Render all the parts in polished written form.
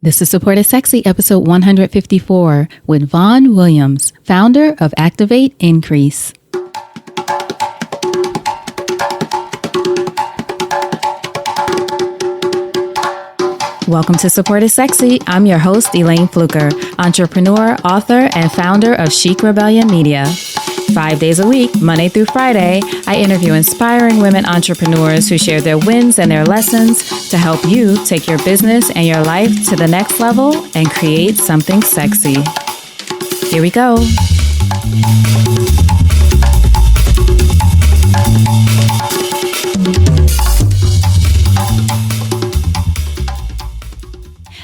This is Support is Sexy, episode 154, with Vonne Williams, founder of Activate Increase. Welcome to Support is Sexy. I'm your host, Elayne Fluker, entrepreneur, author, and founder of Chic Rebellion Media. 5 days a week, Monday through Friday, I interview inspiring women entrepreneurs who share their wins and their lessons to help you take your business and your life to the next level and create something sexy. Here we go.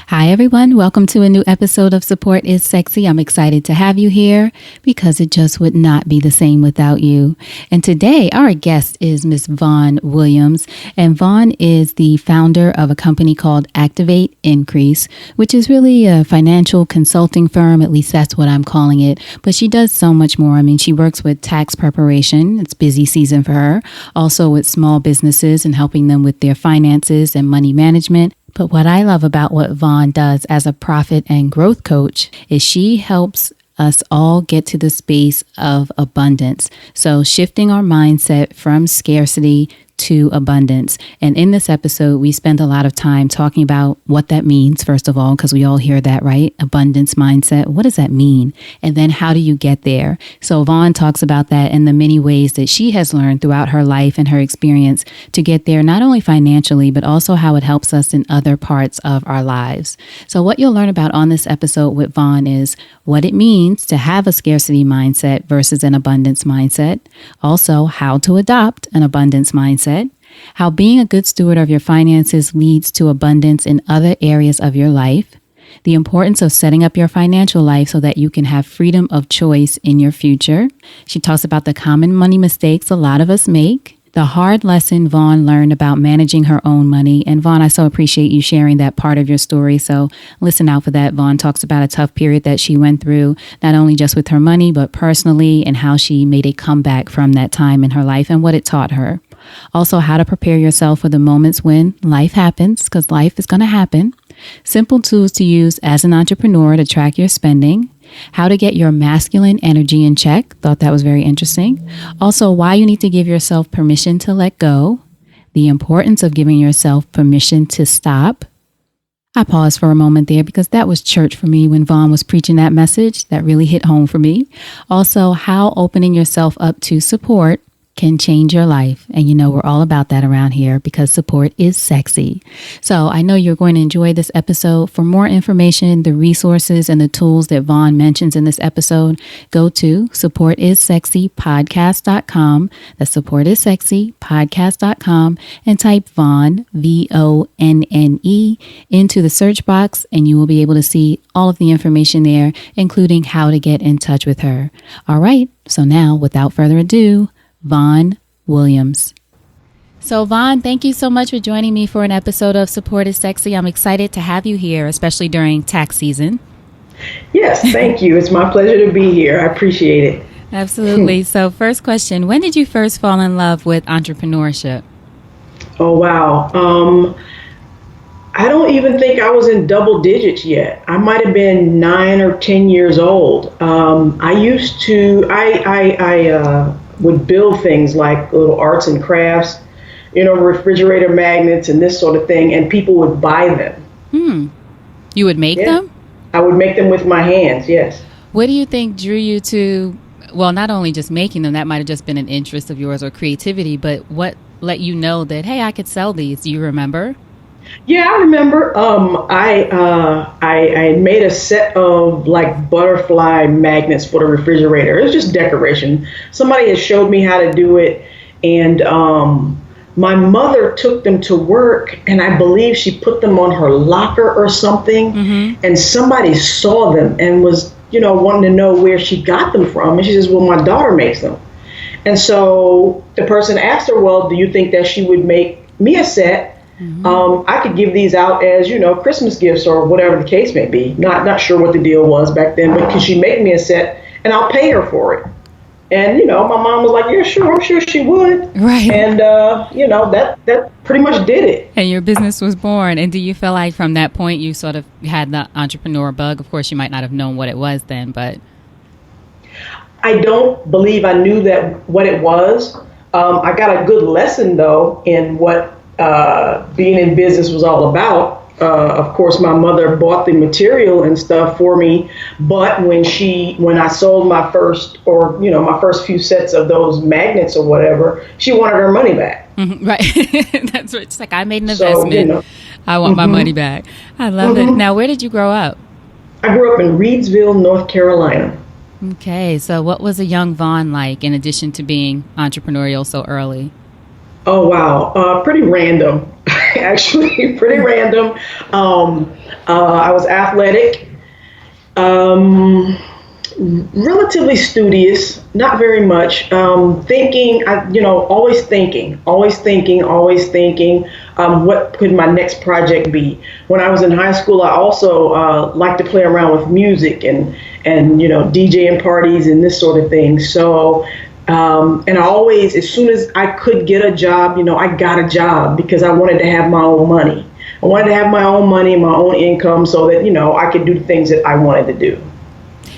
Hi, everyone. Welcome to a new episode of Support is Sexy. I'm excited to have you here because it just would not be the same without you. And today, our guest is Miss Vonne Williams. And Vonne is the founder of a company called Activate Increase, which is really a financial consulting firm. At least that's what I'm calling it. But she does so much more. I mean, she works with tax preparation. It's busy season for her. Also with small businesses and helping them with their finances and money management. But what I love about what Vonne does as a profit and growth coach is she helps us all get to the space of abundance. So shifting our mindset from scarcity to abundance. And in this episode, we spend a lot of time talking about what that means, first of all, because we all hear that, right? Abundance mindset. What does that mean? And then how do you get there? So Vonne talks about that in the many ways that she has learned throughout her life and her experience to get there, not only financially, but also how it helps us in other parts of our lives. So what you'll learn about on this episode with Vonne is what it means to have a scarcity mindset versus an abundance mindset. Also, how to adopt an abundance mindset. How being a good steward of your finances leads to abundance in other areas of your life. The importance of setting up your financial life so that you can have freedom of choice in your future. She talks about the common money mistakes a lot of us make. The hard lesson Vonne learned about managing her own money. And Vonne, I so appreciate you sharing that part of your story. So listen out for that. Vonne talks about a tough period that she went through, not only just with her money, but personally, and how she made a comeback from that time in her life and what it taught her. Also, how to prepare yourself for the moments when life happens, because life is going to happen. Simple tools to use as an entrepreneur to track your spending. How to get your masculine energy in check. Thought that was very interesting. Also, why you need to give yourself permission to let go. The importance of giving yourself permission to stop. I paused for a moment there because that was church for me when Vonne was preaching that message. That really hit home for me. Also, how opening yourself up to support can change your life. And you know, we're all about that around here because support is sexy. So I know you're going to enjoy this episode. For more information, the resources and the tools that Vonne mentions in this episode, go to supportissexypodcast.com. That's supportissexypodcast.com and type Vonne, VONNE, into the search box and you will be able to see all of the information there, including how to get in touch with her. All right. So now, without further ado, Vonne Williams. So Vonne, thank you so much for joining me for an episode of Support is Sexy. I'm excited to have you here, especially during tax season. Yes, thank you. It's my pleasure to be here. I appreciate it. Absolutely. So first question, when did you first fall in love with entrepreneurship? Oh, wow. I don't even think I was in double digits yet. I might have been 9 or 10 years old. I would build things like little arts and crafts, refrigerator magnets and this sort of thing, and people would buy them. You would make them? I would make them with my hands, yes. What do you think drew you to, well, not only just making them, that might have just been an interest of yours or creativity, but what let you know that, hey, I could sell these? Do you remember? Yeah, I remember. I made a set of like butterfly magnets for the refrigerator. It was just decoration. Somebody had showed me how to do it, and my mother took them to work, and I believe she put them on her locker or something. Mm-hmm. And somebody saw them and was, wanting to know where she got them from. And she says, "Well, my daughter makes them." And so the person asked her, "Well, do you think that she would make me a set?" Mm-hmm. I could give these out as, Christmas gifts or whatever the case may be. Not sure what the deal was back then, but could she make me a set and I'll pay her for it? And, my mom was like, yeah, sure, I'm sure she would. Right. And, that pretty much did it. And your business was born. And do you feel like from that point you sort of had the entrepreneur bug? Of course, you might not have known what it was then, but. I don't believe I knew what it was. I got a good lesson, though, in what being in business was all about. Of course, my mother bought the material and stuff for me, but when I sold my first few sets of those magnets or whatever, she wanted her money back. Mm-hmm, right. That's right. It's like, I made an investment. I want my money back. I love it. Now, where did you grow up? I grew up in Reedsville, North Carolina. Okay. So what was a young Vonne like in addition to being entrepreneurial so early? Oh, wow. Pretty random, actually, pretty random. I was athletic, relatively studious, not very much. Always thinking, what could my next project be? When I was in high school, I also liked to play around with music and DJing parties and this sort of thing. So. And I always, as soon as I could get a job, I got a job because I wanted to have my own money. I wanted to have my own money, my own income so that, I could do the things that I wanted to do.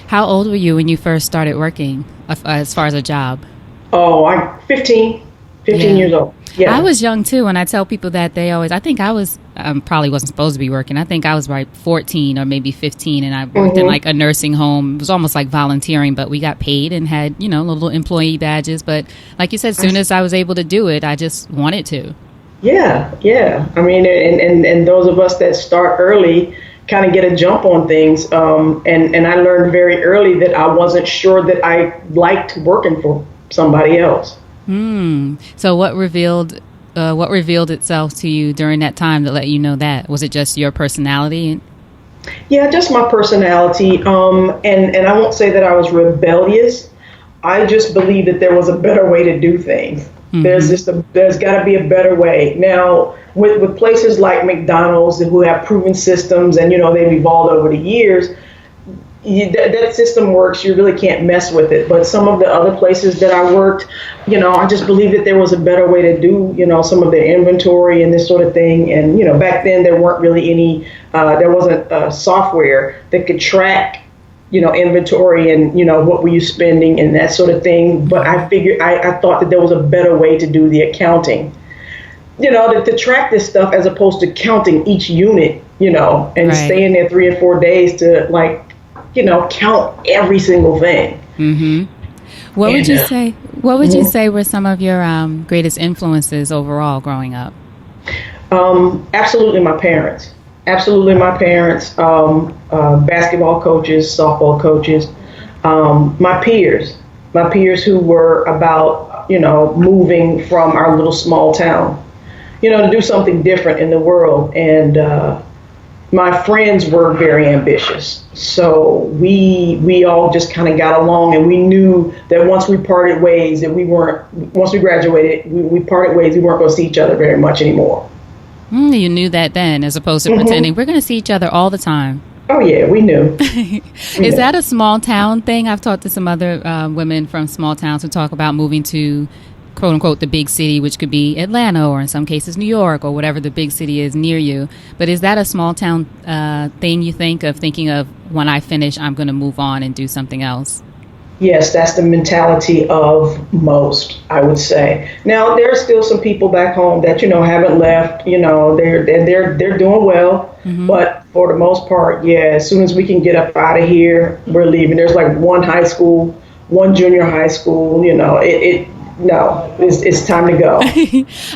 How old were you when you first started working as far as a job? Oh, I'm 15 years old. Yeah. I was young too, and I tell people that I think I was, probably wasn't supposed to be working. I think I was like 14 or maybe 15, and I worked in like a nursing home. It was almost like volunteering, but we got paid and had, little employee badges. But like you said, as soon as I was able to do it, I just wanted to. Yeah. I mean, and those of us that start early kind of get a jump on things. And I learned very early that I wasn't sure that I liked working for somebody else. So what revealed itself to you during that time that let you know that? Was it just your personality? Yeah, just my personality. And I won't say that I was rebellious. I just believe that there was a better way to do things. There's got to be a better way. Now, with places like McDonald's who have proven systems and, they've evolved over the years, that system works. You really can't mess with it. But some of the other places that I worked, I just believe that there was a better way to do, some of the inventory and this sort of thing. And, back then there weren't really any, there wasn't software that could track, inventory and, what were you spending and that sort of thing. But I thought that there was a better way to do the accounting, to track this stuff as opposed to counting each unit, and staying there 3 or 4 days to count every single thing. What would you say were some of your greatest influences overall growing up? Absolutely my parents. Basketball coaches, softball coaches, my peers who were about, moving from our little small town, to do something different in the world. And my friends were very ambitious. So we all just kind of got along, and we knew that once we parted ways, once we graduated, we parted ways, we weren't going to see each other very much anymore. You knew that then, as opposed to pretending we're going to see each other all the time. Oh, yeah, we knew. Is that a small town thing? I've talked to some other women from small towns who talk about moving to, quote unquote, the big city, which could be Atlanta or in some cases New York or whatever the big city is near you. But is that a small town thing you thinking of when I finish, I'm going to move on and do something else? Yes, that's the mentality of most, I would say. Now, there are still some people back home that, haven't left, they're doing well. But for the most part, yeah, as soon as we can get up out of here, we're leaving. There's like one high school, one junior high school, it's time to go.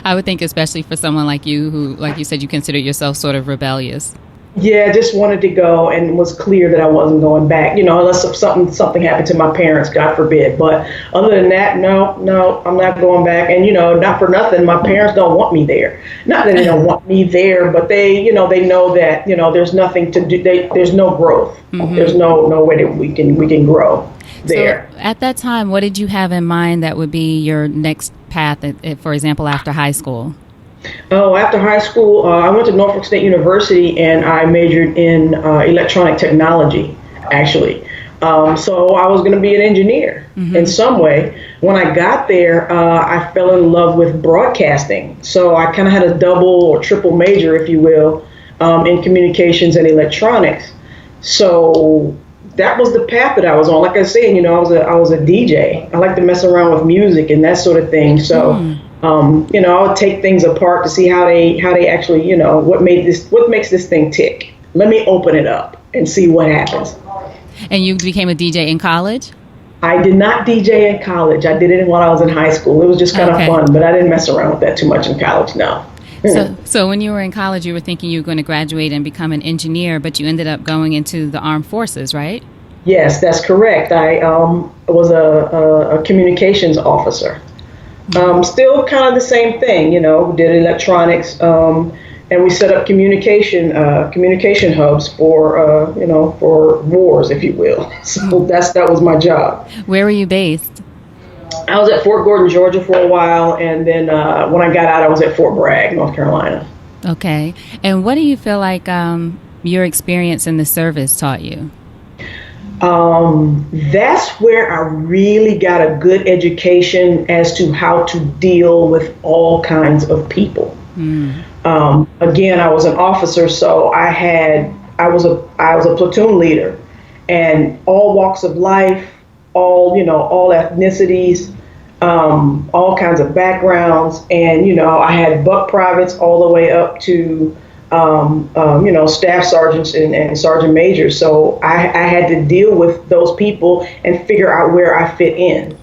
I would think especially for someone like you who, like you said, you consider yourself sort of rebellious. Yeah, just wanted to go and was clear that I wasn't going back, unless something happened to my parents, God forbid. But other than that, no, I'm not going back. And, not for nothing, my parents don't want me there. Not that they don't want me there, but they know that, there's nothing to do. There's no growth. There's no way that we can grow there. So at that time, what did you have in mind that would be your next path, for example, after high school? Oh, after high school, I went to Norfolk State University and I majored in electronic technology, actually. So I was going to be an engineer in some way. When I got there, I fell in love with broadcasting. So I kind of had a double or triple major, if you will, in communications and electronics. So that was the path that I was on. Like I said, I was a DJ. I like to mess around with music and that sort of thing. So, I would take things apart to see how they actually, what makes this thing tick. Let me open it up and see what happens. And you became a DJ in college? I did not DJ in college. I did it while I was in high school. It was just kind of fun, but I didn't mess around with that too much in college, no. So when you were in college, you were thinking you were going to graduate and become an engineer, but you ended up going into the armed forces, right? Yes, that's correct. I was a communications officer. Still kind of the same thing, we did electronics, and we set up communication hubs for wars, if you will. So that was my job. Where were you based? I was at Fort Gordon, Georgia for a while, and then when I got out, I was at Fort Bragg, North Carolina. Okay. And what do you feel like your experience in the service taught you? That's where I really got a good education as to how to deal with all kinds of people. Again, I was an officer, so I was a platoon leader, and all walks of life, all ethnicities, all kinds of backgrounds, and I had buck privates all the way up to staff sergeants and sergeant majors. So I had to deal with those people and figure out where I fit in.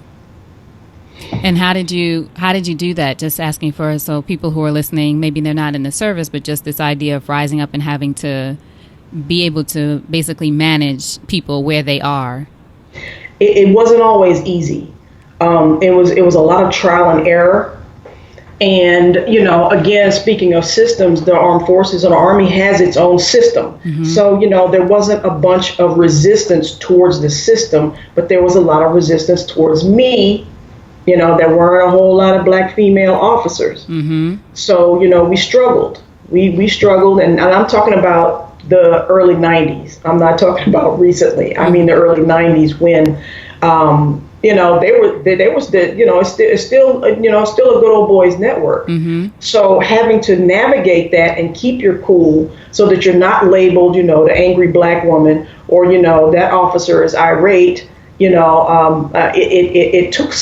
And how did you do that? Just asking so people who are listening, maybe they're not in the service, but just this idea of rising up and having to be able to basically manage people where they are. It wasn't always easy. It was a lot of trial and error. And, again, speaking of systems, the armed forces and the Army has its own system. So, there wasn't a bunch of resistance towards the system, but there was a lot of resistance towards me. There weren't a whole lot of black female officers. So, we struggled. We struggled. And I'm talking about the early 90s. I'm not talking about recently. I mean, the early 90s when, it's still a good old boys network. So having to navigate that and keep your cool so that you're not labeled, the angry black woman, or, that officer is irate. It took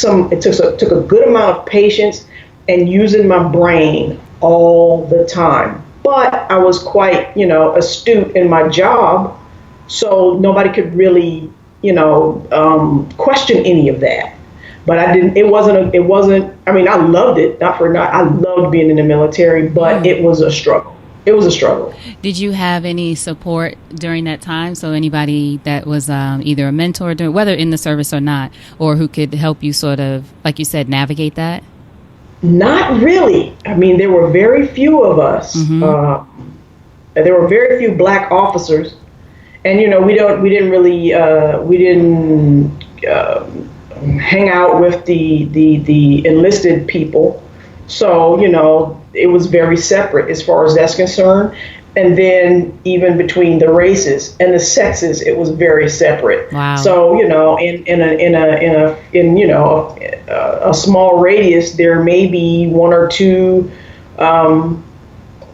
a good amount of patience and using my brain all the time. But I was quite, astute in my job, so nobody could really, question any of that. But I didn't. It wasn't. I mean, I loved it. I loved being in the military, but it was a struggle. It was a struggle. Did you have any support during that time? So anybody that was either a mentor, whether in the service or not, or who could help you sort of, like you said, navigate that? Not really. I mean, there were very few of us. There were very few black officers, and we didn't hang out with the enlisted people. So it was very separate as far as that's concerned. And then even between the races and the sexes, it was very separate. Wow. So in a small radius, there may be one or two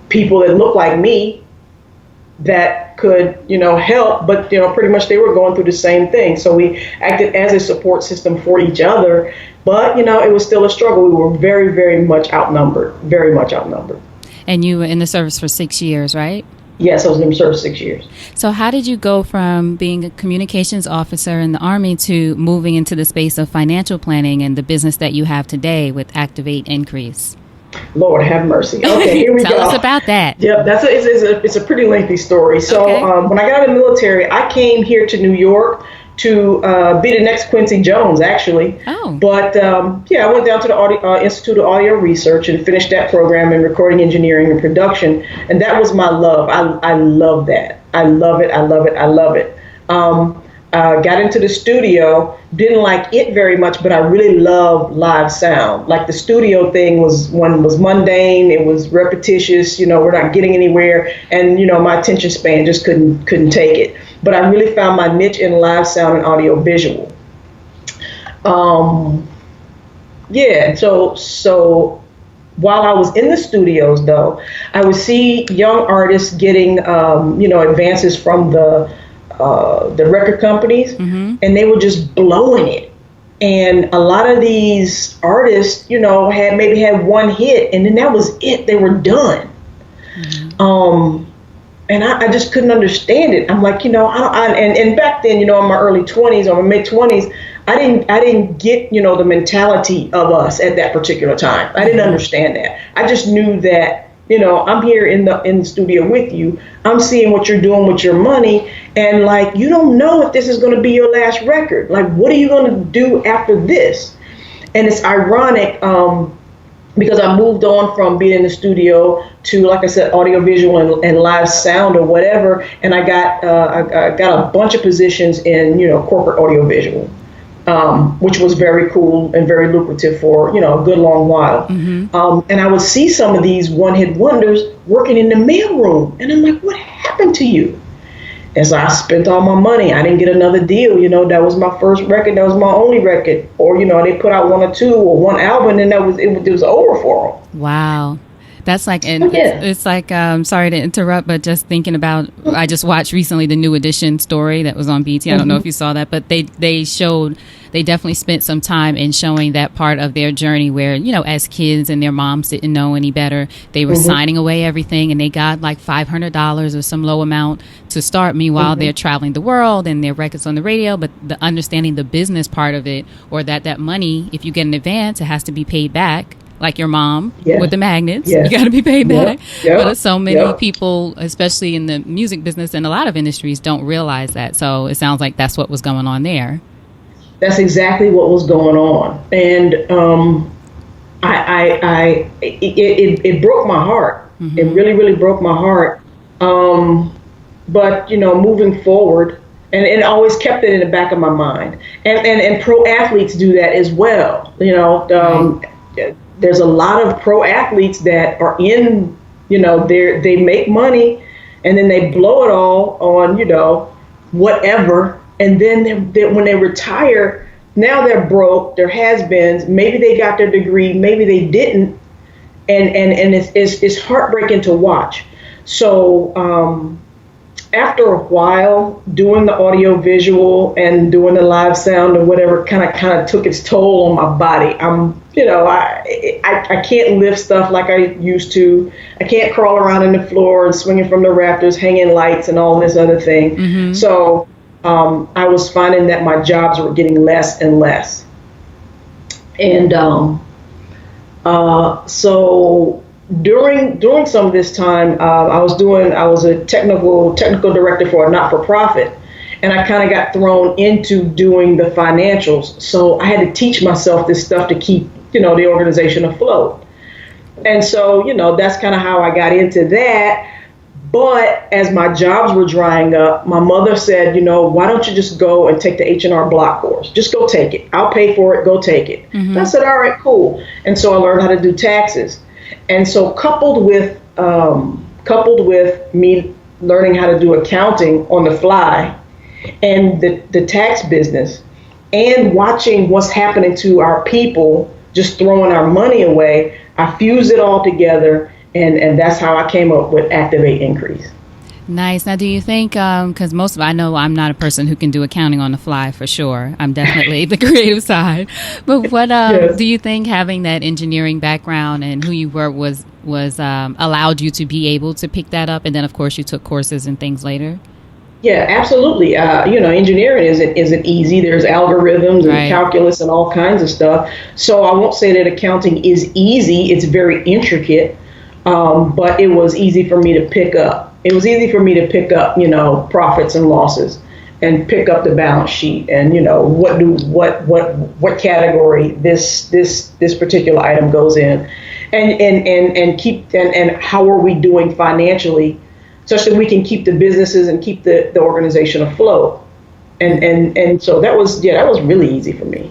people that look like me that could help, but pretty much they were going through the same thing. So we acted as a support system for each other, but it was still a struggle. We were very, very much outnumbered. And you were in the service for 6 years, right? Yes, I was in the service 6 years. So how did you go from being a communications officer in the Army to moving into the space of financial planning and the business that you have today with Activate Increase? Lord have mercy. Okay, here we go. Tell us about that. Yep, it's a pretty lengthy story. So when I got out of the military, I came here to New York to be the next Quincy Jones, actually. Oh. But I went down to the Institute of Audio Research and finished that program in recording engineering and production. And that was my love. I love that. I love it. Got into the studio, didn't like it very much, but I really love live sound. Like the studio thing was mundane, it was repetitious, we're not getting anywhere, and my attention span just couldn't take it. but I really found my niche in live sound and audio visual. So while I was in the studios, though, I would see young artists getting, advances from the record companies, and they were just blowing it. And a lot of these artists, had one hit, and then that was it. They were done. And I just couldn't understand it. I'm like, and back then, in my early 20s or my mid 20s, I didn't get, the mentality of us at that particular time. I didn't understand that. I just knew that, I'm here in the studio with you. I'm seeing what you're doing with your money. And like, you don't know if this is going to be your last record. Like, what are you going to do after this? And it's ironic, because I moved on from being in the studio to, like I said, audiovisual and live sound or whatever. And I got a bunch of positions in, corporate audiovisual, which was very cool and very lucrative for, a good long while. And I would see some of these one-hit wonders working in the mailroom. And I'm like, what happened to you? And so I spent all my money. I didn't get another deal. That was my first record. That was my only record. Or, they put out one or two or one album, and it was over for them. Wow. That's like, and it's like, sorry to interrupt, but just thinking about, I just watched recently the New Edition story that was on BT. I don't know if you saw that, but they definitely spent some time in showing that part of their journey where, as kids and their moms didn't know any better, they were signing away everything, and they got like $500 or some low amount to start. Meanwhile, they're traveling the world and their records on the radio, but the understanding the business part of it, or that money, if you get an advance, it has to be paid back. Like your mom with the magnets, you got to be paid back. But so many people, especially in the music business and a lot of industries, don't realize that. So it sounds like that's what was going on there. That's exactly what was going on, and it broke my heart. It really, really broke my heart. But moving forward, and it always kept it in the back of my mind. And pro athletes do that as well. There's a lot of pro athletes that are in, they make money and then they blow it all on, whatever. And then when they retire, now they're broke, they're has-beens. Maybe they got their degree, maybe they didn't. And it's heartbreaking to watch. So after a while, doing the audio visual and doing the live sound or whatever kind of took its toll on my body. I can't lift stuff like I used to. I can't crawl around on the floor and swinging from the rafters, hanging lights and all this other thing. So I was finding that my jobs were getting less and less. And so during some of this time, I was a technical director for a not-for-profit, and I kind of got thrown into doing the financials. So I had to teach myself this stuff to keep, the organization afloat. And so, that's kind of how I got into that. But as my jobs were drying up, my mother said, why don't you just go and take the H&R Block course? Just go take it. I'll pay for it. Go take it. And I said, all right, cool. And so I learned how to do taxes. And so coupled with me learning how to do accounting on the fly and the tax business and watching what's happening to our people, just throwing our money away, I fused it all together. And that's how I came up with Activate Increase. Nice. Now, do you think, because I know I'm not a person who can do accounting on the fly for sure. I'm definitely the creative side. But what do you think having that engineering background and who you were was allowed you to be able to pick that up? And then, of course, you took courses and things later. Yeah, absolutely. Engineering isn't easy. There's algorithms and calculus and all kinds of stuff. So I won't say that accounting is easy. It's very intricate. But it was easy for me to pick up. It was easy for me to pick up, profits and losses, and pick up the balance sheet, and what category this particular item goes in, and how are we doing financially, such that we can keep the businesses and keep the organization afloat. And so that was really easy for me.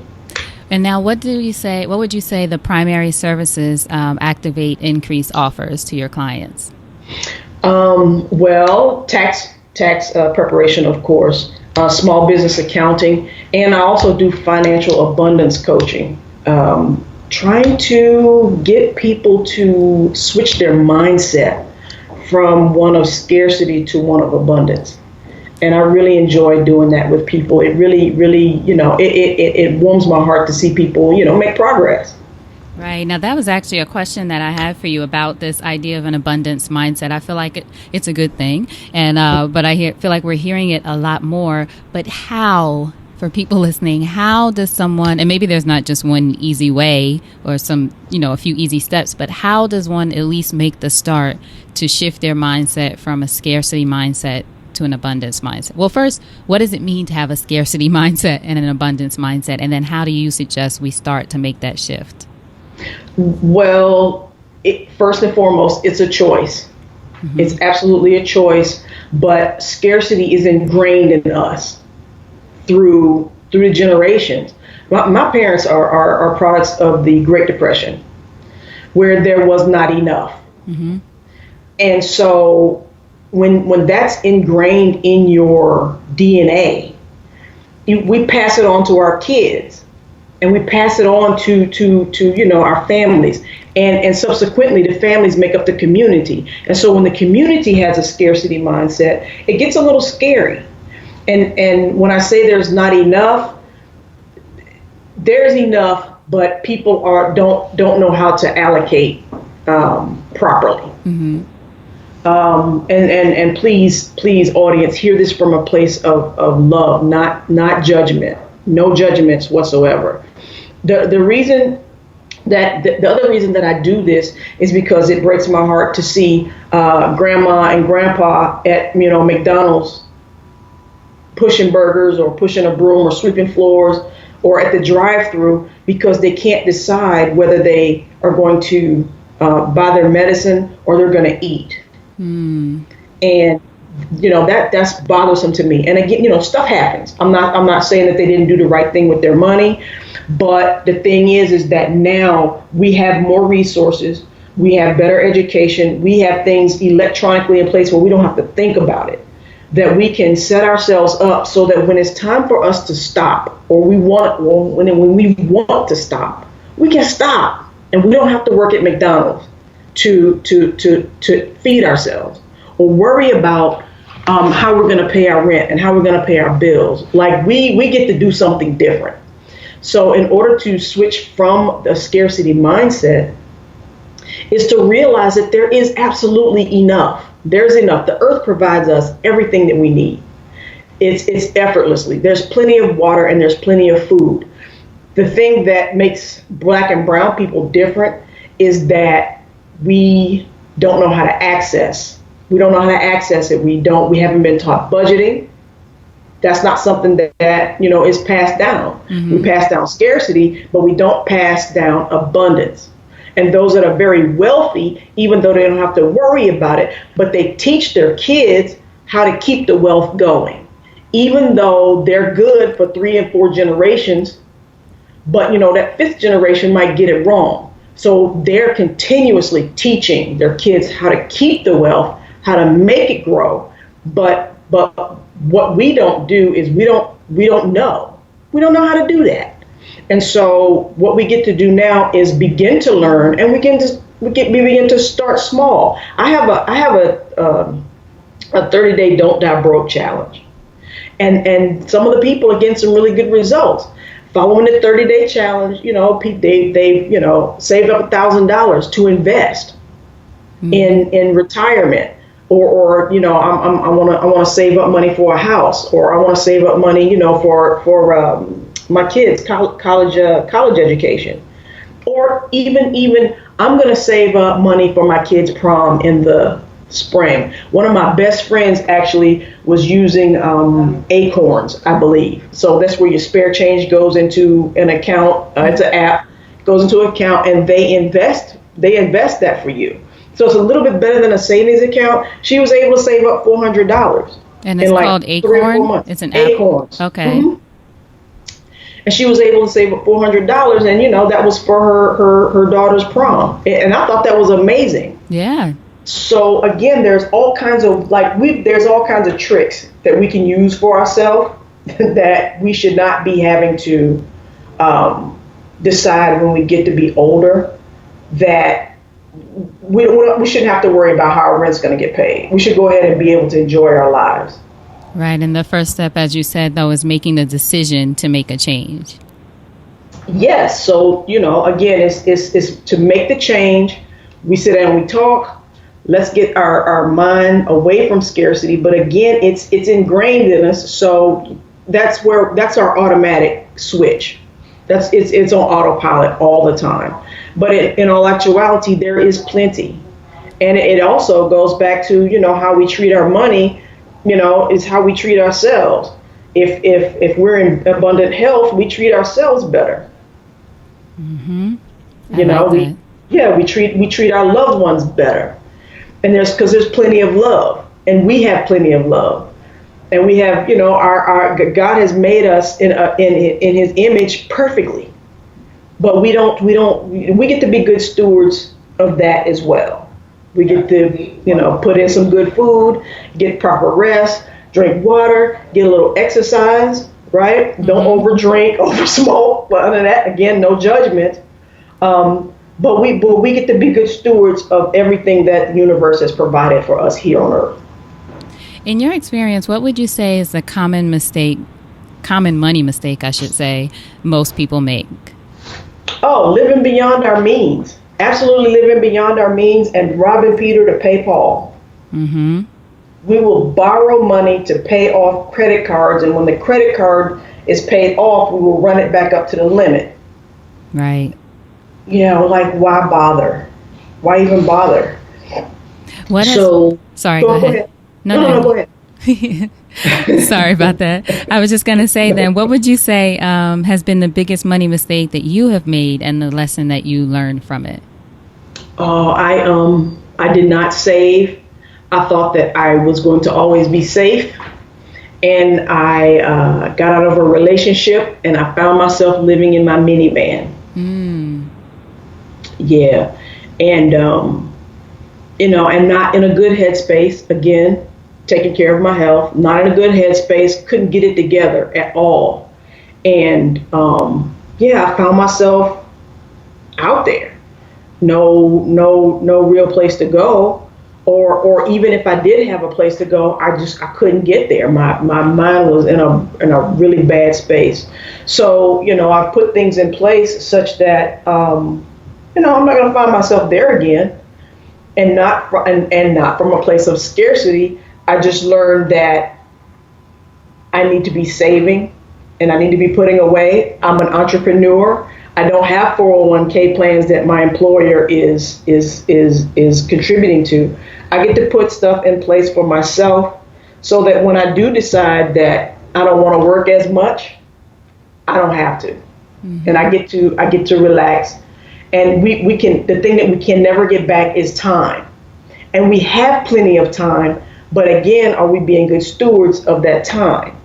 And now, what would you say the primary services Activate Increase offers to your clients? Well, tax tax preparation, of course, small business accounting, and I also do financial abundance coaching, trying to get people to switch their mindset from one of scarcity to one of abundance. And I really enjoy doing that with people. It really, really, it warms my heart to see people, make progress. Right. Now, that was actually a question that I had for you about this idea of an abundance mindset. I feel like it's a good thing. And but I feel like we're hearing it a lot more. But how, for people listening, how does someone, and maybe there's not just one easy way or some, a few easy steps, but how does one at least make the start to shift their mindset from a scarcity mindset to an abundance mindset? Well, first, what does it mean to have a scarcity mindset and an abundance mindset? And then how do you suggest we start to make that shift? Well, first and foremost, it's a choice. Mm-hmm. It's absolutely a choice, but scarcity is ingrained in us through the generations. My parents are products of the Great Depression, where there was not enough. Mm-hmm. And so when that's ingrained in your DNA, we pass it on to our kids, and we pass it on to our families, and subsequently the families make up the community. And so when the community has a scarcity mindset, it gets a little scary. And when I say there's not enough, there's enough, but people don't know how to allocate properly. Mm-hmm. And please, audience, hear this from a place of love, not judgment, no judgments whatsoever. The other reason that I do this is because it breaks my heart to see grandma and grandpa at McDonald's pushing burgers or pushing a broom or sweeping floors or at the drive-through because they can't decide whether they are going to buy their medicine or they're going to eat. Mm. And that's bothersome to me. And again, stuff happens. I'm not saying that they didn't do the right thing with their money, but the thing is that now we have more resources, we have better education, we have things electronically in place where we don't have to think about it, that we can set ourselves up so that when it's time for us to stop, or when we want to stop, we can stop, and we don't have to work at McDonald's to feed ourselves or worry about how we're going to pay our rent and how we're going to pay our bills. Like we get to do something different. So in order to switch from the scarcity mindset is to realize that there is absolutely enough. There's enough. The earth provides us everything that we need. It's effortlessly. There's plenty of water and there's plenty of food. The thing that makes Black and brown people different is that we don't know how to access. We don't know how to access it. We haven't been taught budgeting. That's not something that is passed down. Mm-hmm. We pass down scarcity, but we don't pass down abundance. And those that are very wealthy, even though they don't have to worry about it, but they teach their kids how to keep the wealth going, even though they're good for 3 and 4 generations, but that 5th generation might get it wrong. So they're continuously teaching their kids how to keep the wealth, how to make it grow. But what we don't do is we don't know. We don't know how to do that. And so what we get to do now is begin to learn, and we begin to start small. I have a 30-day Don't Die Broke challenge, and some of the people are getting some really good results. Following the 30-day challenge, they've saved up $1,000 to invest in retirement, or I want to save up money for a house, or I want to save up money, for my kids' college education, or even I'm going to save up money for my kids' prom in the spring. One of my best friends actually was using Acorns, I believe. So that's where your spare change goes into an account. It's an app, goes into an account, and they invest that for you. So it's a little bit better than a savings account. She was able to save up $400. And it's called Acorn? It's an app? Acorns. Okay. Mm-hmm. And she was able to save up $400, and that was for her daughter's prom. And I thought that was amazing. Yeah. So again, there's all kinds of there's all kinds of tricks that we can use for ourselves that we should not be having to decide when we get to be older that we shouldn't have to worry about how our rent's going to get paid. We should go ahead and be able to enjoy our lives. Right. And the first step, as you said, though, is making the decision to make a change. Yes. So, again, it's to make the change. We sit down, we talk. Let's get our mind away from scarcity. But again, it's ingrained in us. So that's our automatic switch. It's on autopilot all the time. But in all actuality, there is plenty. And it also goes back to, how we treat our money, is how we treat ourselves. If we're in abundant health, we treat ourselves better. Mm-hmm. We treat our loved ones better. And because there's plenty of love, and we have plenty of love, and we have, our God has made us in His image perfectly, but we get to be good stewards of that as well. We get to, put in some good food, get proper rest, drink water, get a little exercise, right? Mm-hmm. Don't overdrink, oversmoke. But other than that, again, no judgment. But we get to be good stewards of everything that the universe has provided for us here on Earth. In your experience, what would you say is the common money mistake, I should say, most people make? Oh, living beyond our means. Absolutely living beyond our means and robbing Peter to pay Paul. Mm-hmm. We will borrow money to pay off credit cards, and when the credit card is paid off, we will run it back up to the limit. Right. Why bother? Why even bother? Sorry, go ahead. No, go ahead. Sorry about that. I was just going to say then, what would you say has been the biggest money mistake that you have made and the lesson that you learned from it? Oh, I did not save. I thought that I was going to always be safe. And I got out of a relationship and I found myself living in my minivan. Mm. Yeah. And, and not in a good headspace. Again, taking care of my health, not in a good headspace, couldn't get it together at all. And I found myself out there. No real place to go. Or even if I did have a place to go, I couldn't get there. My mind was in a really bad space. So, I put things in place such that, I'm not going to find myself there again. And not from a place of scarcity. I just learned that I need to be saving and I need to be putting away. I'm an entrepreneur. I don't have 401k plans that my employer is contributing to. I get to put stuff in place for myself so that when I do decide that I don't want to work as much, I don't have to. Mm-hmm. And I get to relax. And we can, the thing that we can never get back is time. And we have plenty of time. But again, are we being good stewards of that time?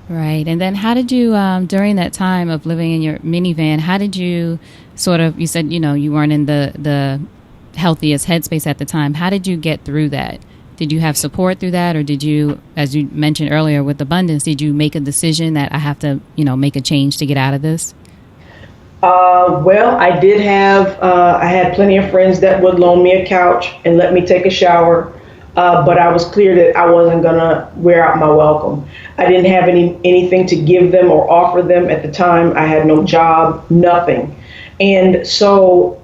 Right. And then how did you, during that time of living in your minivan, how did you you said, you weren't in the healthiest headspace at the time. How did you get through that? Did you have support through that? Or did you, as you mentioned earlier with abundance, did you make a decision that I have to, make a change to get out of this? Well, I did have, I had plenty of friends that would loan me a couch and let me take a shower. But I was clear that I wasn't going to wear out my welcome. I didn't have anything to give them or offer them at the time. I had no job, nothing. And so,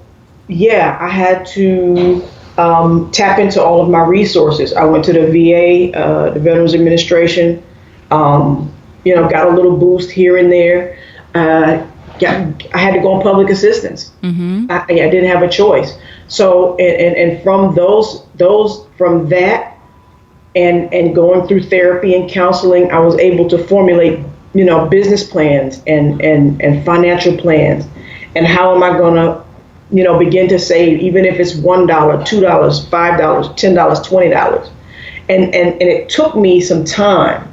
I had to tap into all of my resources. I went to the VA, the Veterans Administration, got a little boost here and there. I had to go on public assistance. Mm-hmm. I didn't have a choice. So, and from from that and going through therapy and counseling, I was able to formulate, business plans and financial plans. And how am I going to, begin to save, even if it's $1, $2, $5, $10, $20. And it took me some time,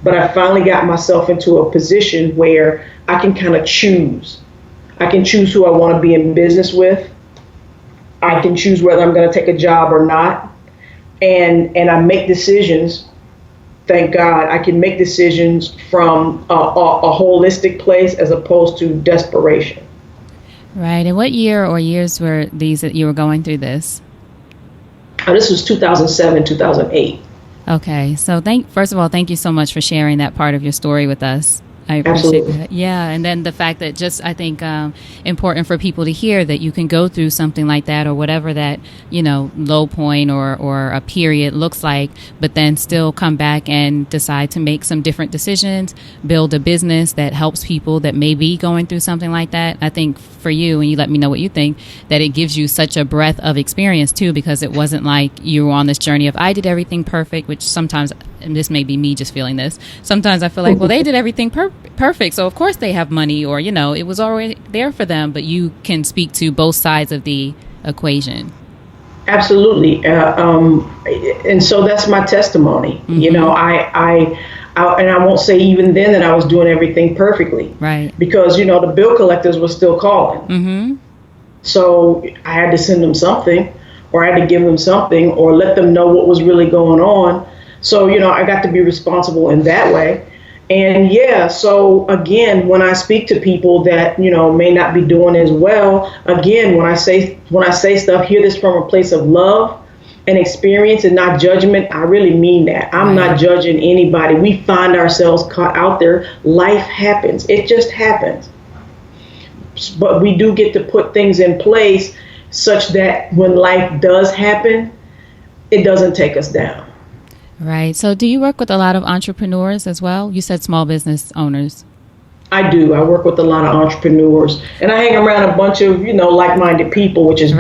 but I finally got myself into a position where I can kind of choose. I can choose who I want to be in business with. I can choose whether I'm going to take a job or not. And I make decisions. Thank God I can make decisions from a holistic place as opposed to desperation. Right. And what year or years were these that you were going through this? This was 2007, 2008. Okay. So first of all, thank you so much for sharing that part of your story with us. I appreciate Absolutely. that. Yeah. And then the fact that I think important for people to hear that you can go through something like that or whatever that, low point or a period looks like, but then still come back and decide to make some different decisions, build a business that helps people that may be going through something like that. I think for you, and you let me know what you think, that it gives you such a breadth of experience too, because it wasn't like you were on this journey of I did everything perfect, which sometimes, and this may be me just feeling this, sometimes I feel like, well, they did everything perfect, so of course they have money, or it was already there for them. But you can speak to both sides of the equation. Absolutely. And so that's my testimony. Mm-hmm. I won't say even then that I was doing everything perfectly, right? Because the bill collectors were still calling. Mm-hmm. So I had to send them something, or I had to give them something, or let them know what was really going on. So I got to be responsible in that way. And so again, when I speak to people that may not be doing as well, again, when I say stuff, hear this from a place of love and experience and not judgment, I really mean that. I'm not judging anybody. We find ourselves caught out there. Life happens. It just happens. But we do get to put things in place such that when life does happen, it doesn't take us down. Right. So do you work with a lot of entrepreneurs as well? You said small business owners. I do. I work with a lot of entrepreneurs, and I hang around a bunch of, like-minded people, which is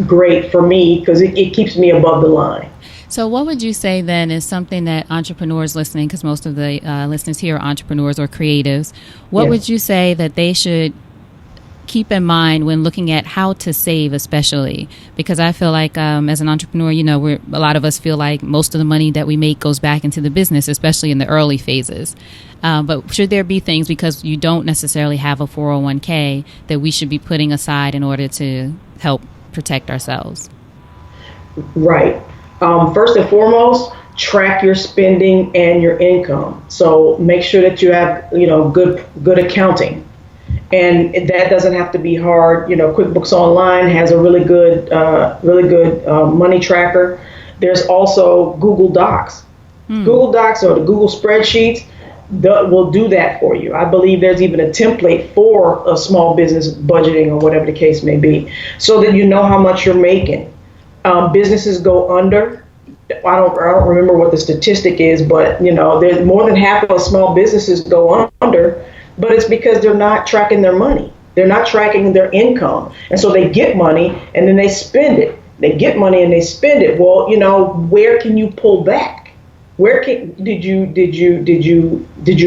great for me because it keeps me above the line. So what would you say then is something that entrepreneurs listening, because most of the listeners here are entrepreneurs or creatives, what would you say that they should keep in mind when looking at how to save, especially because I feel like as an entrepreneur, a lot of us feel like most of the money that we make goes back into the business, especially in the early phases. But should there be things, because you don't necessarily have a 401k, that we should be putting aside in order to help protect ourselves? Right. First and foremost, track your spending and your income. So make sure that you have, good accounting. And that doesn't have to be hard. QuickBooks Online has a really good money tracker. There's also Google Docs. Google Docs or the Google spreadsheets will do that for you. I believe there's even a template for a small business budgeting or whatever the case may be, so that you know how much you're making. Businesses go under. I don't remember what the statistic is, but there's more than half of small businesses go under. But it's because they're not tracking their money. They're not tracking their income. And so they get money and then they spend it. They get money and they spend it. Well, where can you pull back? Did you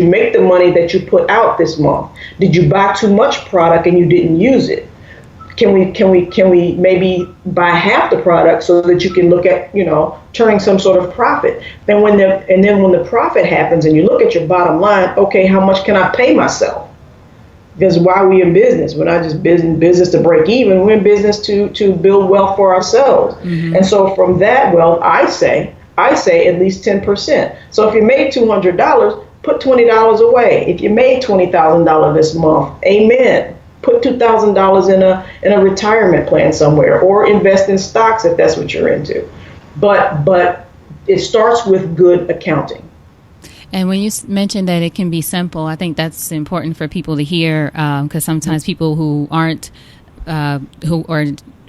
make the money that you put out this month? Did you buy too much product and you didn't use it? Can we maybe buy half the product so that you can look at, turning some sort of profit? Then when the profit happens and you look at your bottom line, okay, how much can I pay myself? Because why are we in business? We're not just in business to break even. We're in business to build wealth for ourselves. Mm-hmm. And so from that wealth, I say at least 10%. So if you made $200, put $20 away. If you made $20,000 this month, amen. Put $2,000 in a retirement plan somewhere, or invest in stocks if that's what you're into. But it starts with good accounting. And when you mentioned that it can be simple, I think that's important for people to hear, because sometimes people who aren't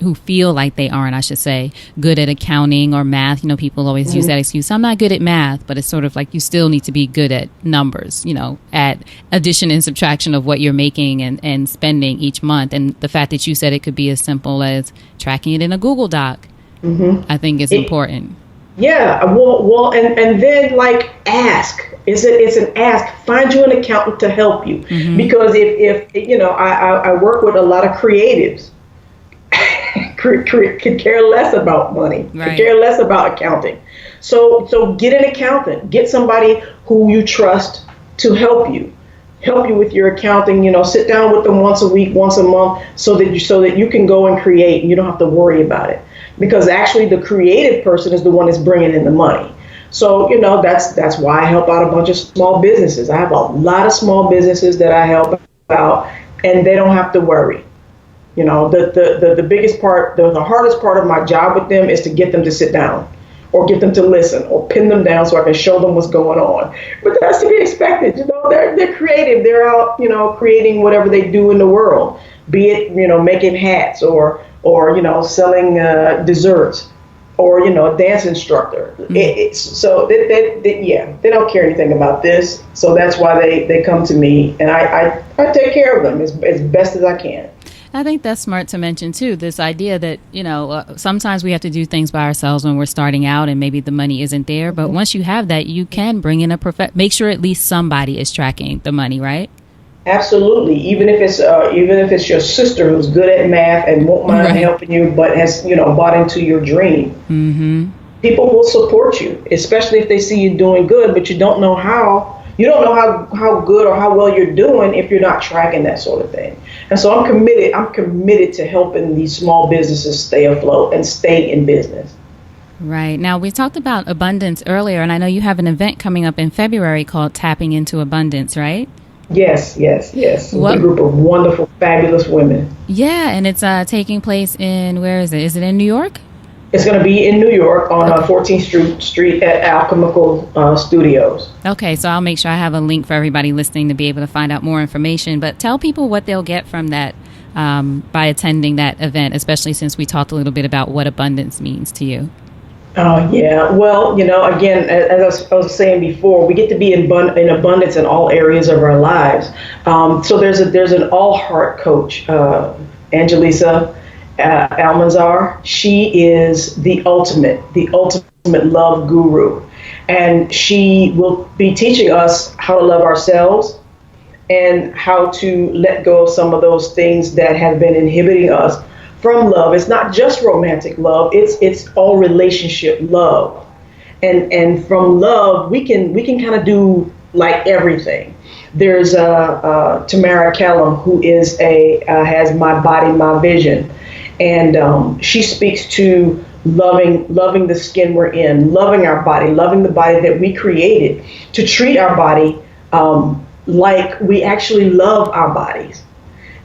who feel like they aren't, I should say, good at accounting or math. People always use that excuse. I'm not good at math, but it's sort of like you still need to be good at numbers, at addition and subtraction of what you're making and spending each month. And the fact that you said it could be as simple as tracking it in a Google Doc, I think is important. Yeah, well, and then ask. It's an ask. Find you an accountant to help you, because if I work with a lot of creatives. Could care less about money, could care less about accounting. So get an accountant, get somebody who you trust to help you. help you with your accounting, sit down with them once a week, once a month, so that you can go and create and you don't have to worry about it. Because actually the creative person is the one that's bringing in the money. So, that's why I help out a bunch of small businesses. I have a lot of small businesses that I help out, and they don't have to worry. The biggest part, the hardest part of my job with them is to get them to sit down or get them to listen or pin them down so I can show them what's going on. But that's to be expected. They're creative. They're out, creating whatever they do in the world, be it, making hats or selling desserts, or, a dance instructor. They don't care anything about this. So that's why they come to me, and I take care of them as best as I can. I think that's smart to mention, too, this idea that, sometimes we have to do things by ourselves when we're starting out and maybe the money isn't there. But once you have that, you can bring in make sure at least somebody is tracking the money, right? Absolutely. Even if it's your sister who's good at math and won't mind helping you, but has, bought into your dream. Mm-hmm. People will support you, especially if they see you doing good, but you don't know how. You don't know how good or how well you're doing if you're not tracking that sort of thing. And so I'm committed to helping these small businesses stay afloat and stay in business. Right. Now, we talked about abundance earlier, and I know you have an event coming up in February called Tapping into Abundance, right? Yes. With a group of wonderful, fabulous women. Yeah, and it's taking place in, where is it? Is it in New York? It's going to be in New York on 14th Street at Alchemical Studios. Okay, so I'll make sure I have a link for everybody listening to be able to find out more information. But tell people what they'll get from that by attending that event, especially since we talked a little bit about what abundance means to you. Yeah. Well, again, as I was saying before, we get to be in abundance in all areas of our lives. So there's an all-heart coach, Angelisa Almanzar. She is the ultimate love guru, and she will be teaching us how to love ourselves and how to let go of some of those things that have been inhibiting us from love. It's not just romantic love; it's all relationship love, and from love we can kind of do like everything. There's Tamara Callum, who is has My Body, My Vision. And she speaks to loving the skin we're in, loving our body, loving the body that we created, to treat our body like we actually love our bodies.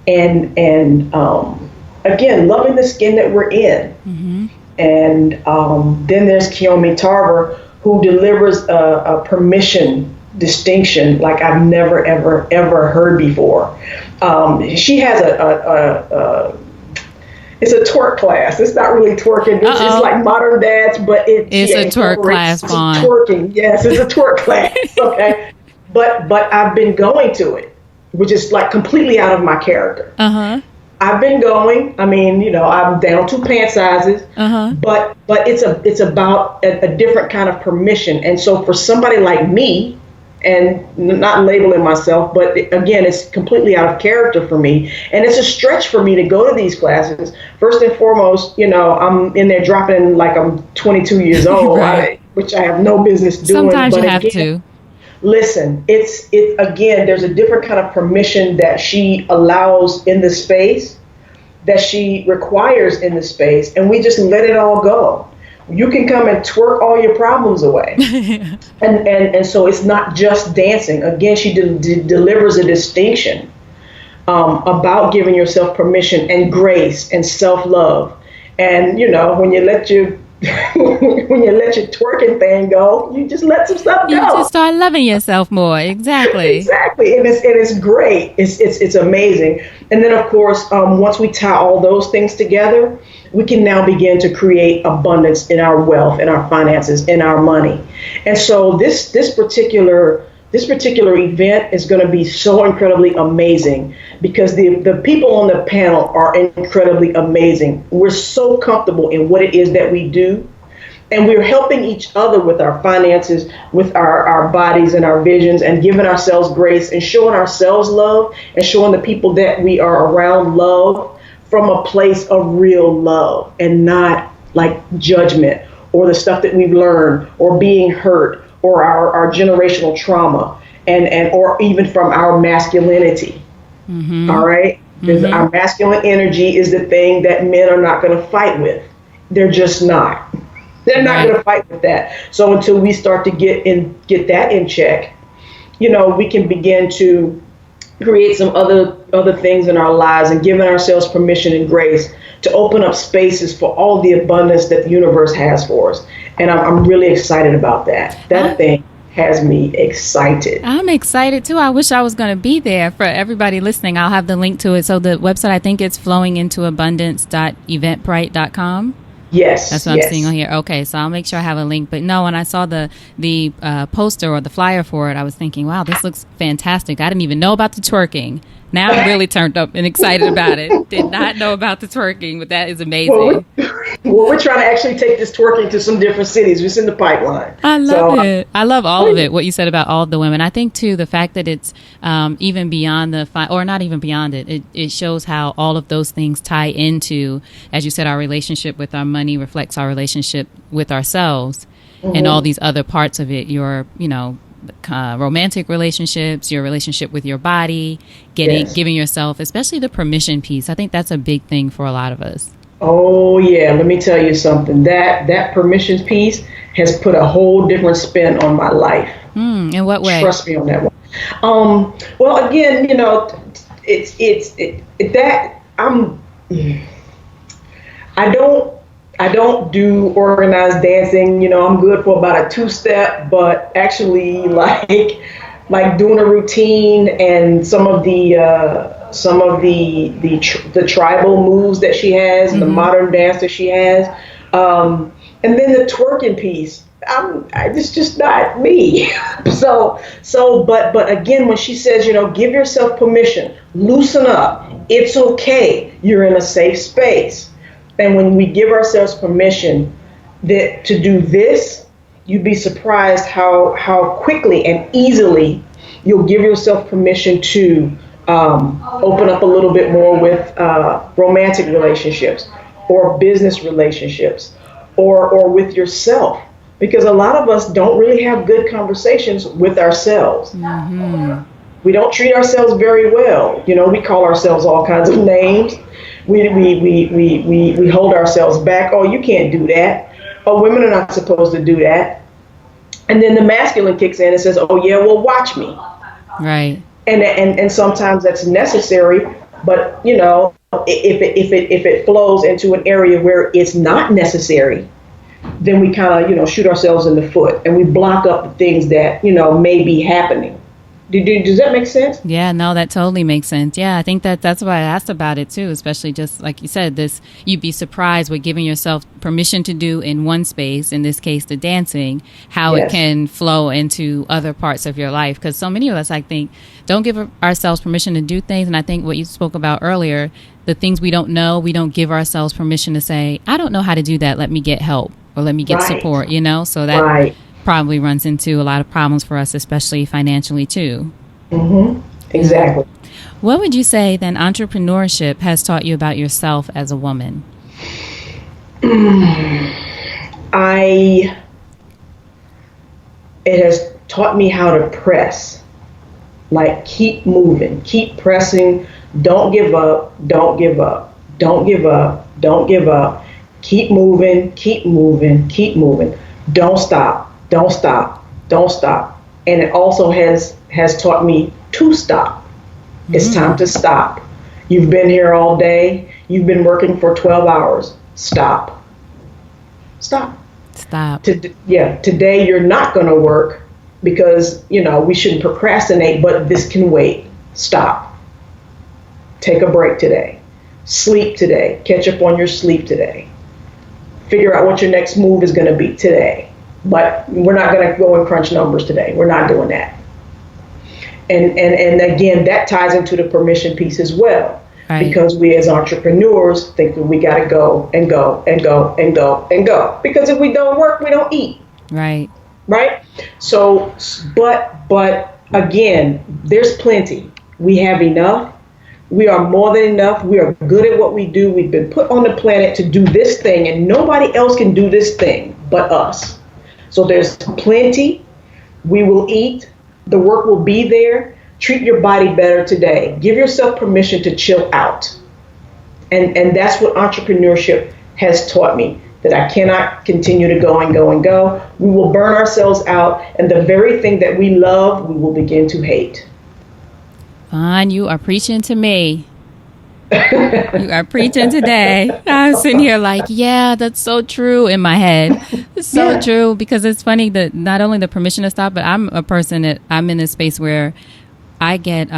And again, loving the skin that we're in. Mm-hmm. And then there's Kiyomi Tarver, who delivers a permission distinction like I've never, ever, ever heard before. She has it's a twerk class. It's not really twerking. It's like modern dance, but it's a twerk class. Twerking, yes, it's a twerk class. Okay, but I've been going to it, which is like completely out of my character. I've been going. I mean, I'm down 2 pant sizes. But it's about a different kind of permission. And so for somebody like me, and not labeling myself, but again, it's completely out of character for me. And it's a stretch for me to go to these classes. First and foremost, I'm in there dropping like I'm 22 years old, right. Which I have no business doing. Sometimes you have to. Listen, again, there's a different kind of permission that she allows in the space, that she requires in the space, and we just let it all go. You can come and twerk all your problems away. and so it's not just dancing. Again, she delivers a distinction about giving yourself permission and grace and self-love. And, when you let your twerking thing go, you just let some stuff go. You just start loving yourself more. Exactly. Exactly. And it's great. It's amazing. And then, of course, once we tie all those things together, we can now begin to create abundance in our wealth, in our finances, in our money. And so this particular event is going to be so incredibly amazing because the people on the panel are incredibly amazing. We're so comfortable in what it is that we do, and we're helping each other with our finances, with our bodies and our visions, and giving ourselves grace and showing ourselves love and showing the people that we are around love from a place of real love and not like judgment or the stuff that we've learned or being hurt or our generational trauma. and or even from our masculinity. All right. Because our masculine energy is the thing that men are not going to fight with. They're just not. They're not going to fight with that. So until we start to get that in check, we can begin to create some other things in our lives and giving ourselves permission and grace to open up spaces for all the abundance that the universe has for us. And I'm really excited about that. That thing has me excited. I'm excited too. I wish I was going to be there. For everybody listening, I'll have the link to it. So the website, I think it's flowingintoabundance.eventbrite.com. Yes. That's what I'm seeing on here. Okay, so I'll make sure I have a link. But no, when I saw the poster or the flyer for it, I was thinking, wow, this looks fantastic. I didn't even know about the twerking. Now I'm really turned up and excited about it. Did not know about the twerking, but that is amazing. Well, we're trying to actually take this twerking to some different cities. It's in the pipeline. I love it. I love all of it, what you said about all of the women. I think, too, the fact that it's even beyond or not even beyond it, it shows how all of those things tie into, as you said, our relationship with our money reflects our relationship with ourselves and all these other parts of it, your, romantic relationships, your relationship with your body, giving yourself, especially the permission piece. I think that's a big thing for a lot of us. Oh, yeah. Let me tell you something. That permissions piece has put a whole different spin on my life. In what way? Trust me on that one. Well, again, I don't do organized dancing. I'm good for about a two-step, but actually like doing a routine and some of the tribal moves that she has, and the modern dance that she has, and then the twerking piece. It's just not me. But again, when she says, give yourself permission, loosen up. It's okay. You're in a safe space. And when we give ourselves permission to do this, you'd be surprised how quickly and easily you'll give yourself permission to open up a little bit more with romantic relationships or business relationships or with yourself. Because a lot of us don't really have good conversations with ourselves. We don't treat ourselves very well. We call ourselves all kinds of names. We hold ourselves back. Oh, you can't do that. Oh, women are not supposed to do that. And then the masculine kicks in and says, oh, yeah, well, watch me. Right. And sometimes that's necessary. But, if it flows into an area where it's not necessary, then we kind of, shoot ourselves in the foot and we block up the things that, may be happening. Does that make sense? Yeah, no, that totally makes sense. Yeah, I think that's why I asked about it too, especially just like you said, you'd be surprised with giving yourself permission to do in one space, in this case, the dancing, how it can flow into other parts of your life. Because so many of us, I think, don't give ourselves permission to do things. And I think what you spoke about earlier, the things we don't know, we don't give ourselves permission to say, I don't know how to do that. Let me get help or let me get support, so that probably runs into a lot of problems for us, especially financially too. Exactly. What would you say then entrepreneurship has taught you about yourself as a woman? It has taught me how to press, like keep moving, keep pressing. Don't give up, don't give up, don't give up, don't give up. Keep moving, keep moving, keep moving. Don't stop. Don't stop. Don't stop. And it also has taught me to stop. It's time to stop. You've been here all day. You've been working for 12 hours. Stop. Stop. Stop. Today you're not going to work because, we shouldn't procrastinate, but this can wait. Stop. Take a break today. Sleep today. Catch up on your sleep today. Figure out what your next move is going to be today. But we're not going to go and crunch numbers today. We're not doing that. And again, that ties into the permission piece as well. Right. Because we as entrepreneurs think that we got to go and go and go and go and go. Because if we don't work, we don't eat. Right. Right? So, but again, there's plenty. We have enough. We are more than enough. We are good at what we do. We've been put on the planet to do this thing, and nobody else can do this thing but us. So there's plenty. We will eat. The work will be there. Treat your body better today. Give yourself permission to chill out. And that's what entrepreneurship has taught me, that I cannot continue to go and go and go. We will burn ourselves out, and the very thing that we love, we will begin to hate. Vonne, you are preaching to me. You are preaching today. I'm sitting here like, yeah, that's so true in my head. It's so true, because it's funny that not only the permission to stop, but I'm a person that I'm in this space where I get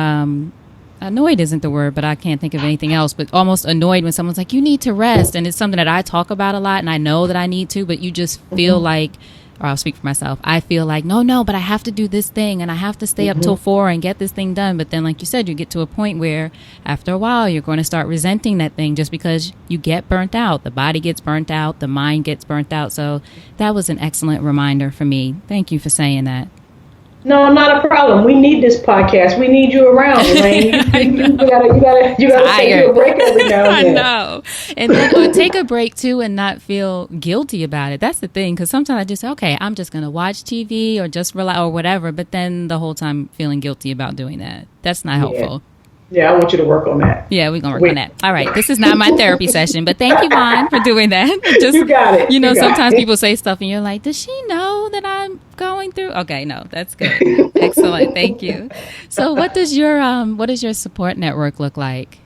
annoyed isn't the word, but I can't think of anything else, but almost annoyed when someone's like, you need to rest. And it's something that I talk about a lot, and I know that I need to, but you just feel like, or I'll speak for myself, I feel like, no, but I have to do this thing, and I have to stay up till 4 and get this thing done. But then, like you said, you get to a point where after a while, you're going to start resenting that thing just because you get burnt out. The body gets burnt out. The mind gets burnt out. So that was an excellent reminder for me. Thank you for saying that. No, not a problem. We need this podcast. We need you around, Elayne. You gotta take a break every now and then. I know. And then take a break too and not feel guilty about it. That's the thing, because sometimes I just say, okay, I'm just gonna watch TV or just relax or whatever, but then the whole time feeling guilty about doing that. That's not helpful. Yeah, I want you to work on that. Yeah, we're going to work on that. All right. This is not my therapy session, but thank you, Vonne, for doing that. You got it. You know, sometimes people say stuff and you're like, does she know that I'm going through? Okay, no, that's good. Excellent. Thank you. So what does your support network look like?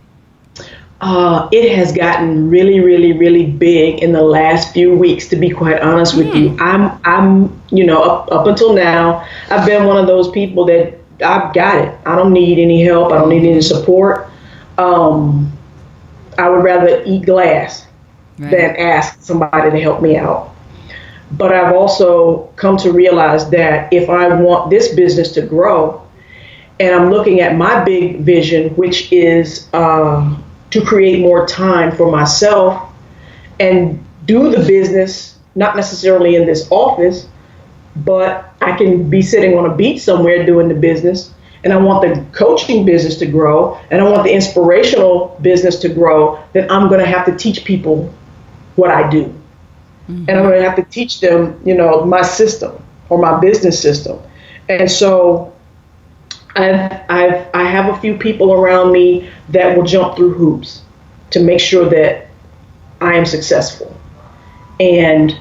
It has gotten really, really, really big in the last few weeks, to be quite honest with you. I'm, you know, up until now, I've been one of those people that I've got it. I don't need any help. I don't need any support. I would rather eat glass than ask somebody to help me out. But I've also come to realize that if I want this business to grow, and I'm looking at my big vision, which is to create more time for myself and do the business, not necessarily in this office, but I can be sitting on a beach somewhere doing the business, and I want the coaching business to grow, and I want the inspirational business to grow, then I'm going to have to teach people what I do. And I'm going to have to teach them, you know, my system or my business system. And so I have a few people around me that will jump through hoops to make sure that I am successful. And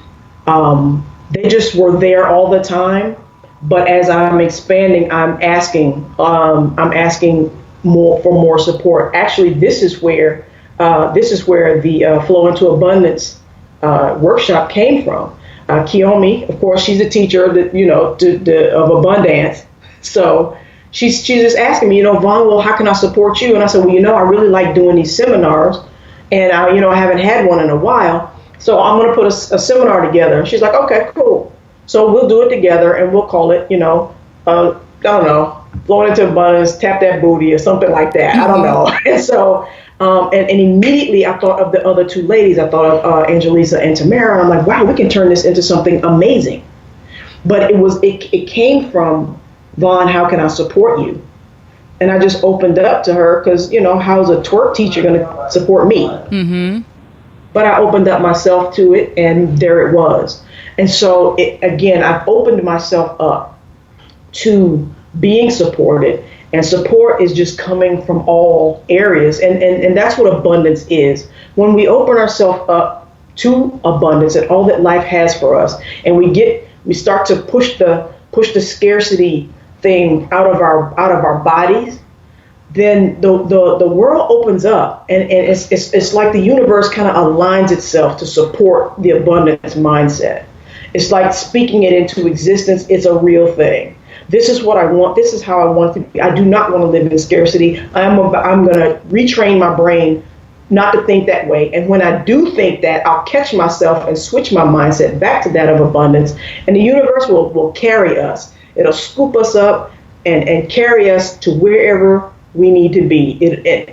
they just were there all the time. But as I'm expanding, I'm asking more support. Actually, this is where the Flow into Abundance workshop came from. Kiyomi, of course, she's a teacher that, you know, of abundance. So she's just asking me, you know, Vonne, well, how can I support you? And I said, well, you know, I really like doing these seminars, and I haven't had one in a while. So I'm going to put a seminar together. And she's like, okay, cool. So we'll do it together, and we'll call it, you know, I don't know, Flowing into Abundance, Tap That Booty, or something like that. I don't know. And so, and immediately I thought of the other two ladies. I thought of Angelisa and Tamara. And I'm like, wow, we can turn this into something amazing. But it came from, Vonne, how can I support you? And I just opened up to her because, you know, how's a twerk teacher going to support me? Mm-hmm. But I opened up myself to it, and there it was. And so, again, I've opened myself up to being supported, and support is just coming from all areas. And that's what abundance is. When we open ourselves up to abundance and all that life has for us, and we start to push the scarcity thing out of our bodies, then the world opens up, and it's like the universe kind of aligns itself to support the abundance mindset. It's like speaking it into existence. It's a real thing. This is what I want. This is how I want it to be. I do not want to live in scarcity. I'm going to retrain my brain not to think that way. And when I do think that, I'll catch myself and switch my mindset back to that of abundance. And the universe will carry us. It'll scoop us up and carry us to wherever we need to be,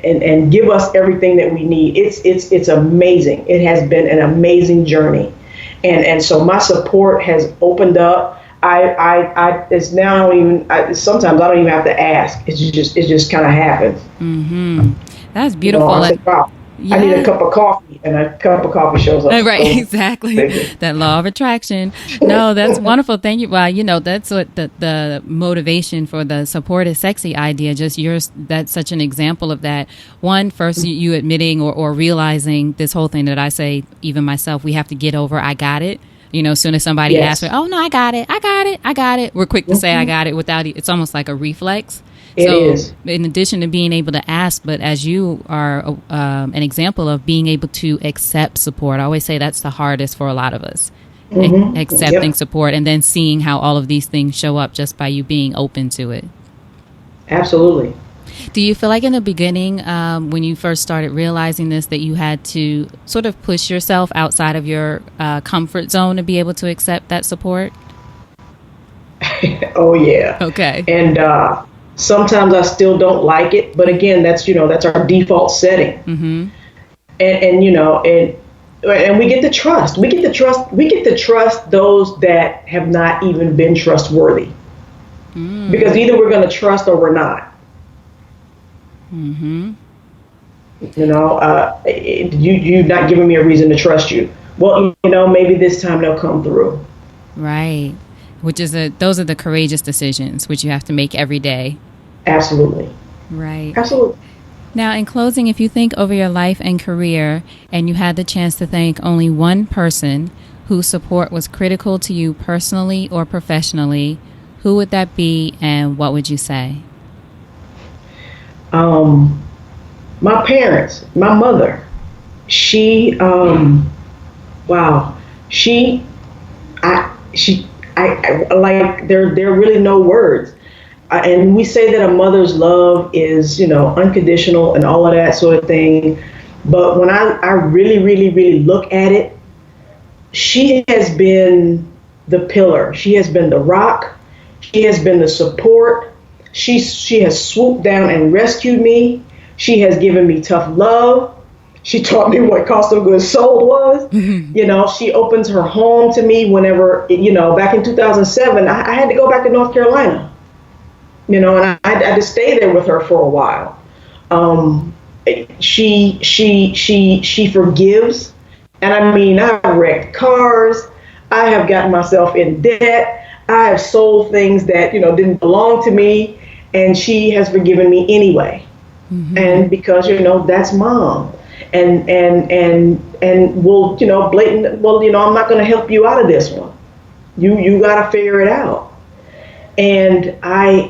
and give us everything that we need. It's amazing. It has been an amazing journey. And so my support has opened up. It's now sometimes I don't even have to ask. It just kind of happens. Mm-hmm. That's beautiful. You know, wow. I need a cup of coffee, and a cup of coffee shows up. Right, So, exactly. That law of attraction. No, that's wonderful. Thank you. Well, that's what the motivation for the support is sexy idea. Just yours. That's such an example of that. One, first, you admitting or realizing this whole thing that I say, even myself, we have to get over. I got it. As soon as somebody asks me, oh no, I got it. We're quick to say I got it without it. It's almost like a reflex. It is. In addition to being able to ask, but as you are an example of being able to accept support, I always say that's the hardest for a lot of us. Accepting support and then seeing how all of these things show up just by you being open to it. Absolutely. Do you feel like in the beginning, when you first started realizing this, that you had to sort of push yourself outside of your comfort zone to be able to accept that support? Oh, yeah. Okay. And sometimes I still don't like it. But again, that's our default setting. Mm-hmm. And we get the trust. We get to trust those that have not even been trustworthy. Because either we're going to trust or we're not. Mm-hmm. You're not giving me a reason to trust you. Well, maybe this time they'll come through. Right. Those are the courageous decisions which you have to make every day. Absolutely. Right. Absolutely. Now, in closing, if you think over your life and career and you had the chance to thank only one person whose support was critical to you personally or professionally, who would that be and what would you say? My parents, my mother, she, wow, I like, there are really no words. And we say that a mother's love is, unconditional and all of that sort of thing. But when I really, really, really look at it, she has been the pillar. She has been the rock. She has been the support. She has swooped down and rescued me. She has given me tough love. She taught me what cost of goods sold was. She opens her home to me whenever, back in 2007, I had to go back to North Carolina, and I had to stay there with her for a while. She forgives. And I mean, I've wrecked cars. I have gotten myself in debt. I have sold things that, didn't belong to me. And she has forgiven me anyway. Mm-hmm. And because, that's mom. And we'll, blatant, I'm not going to help you out of this one. You got to figure it out. And I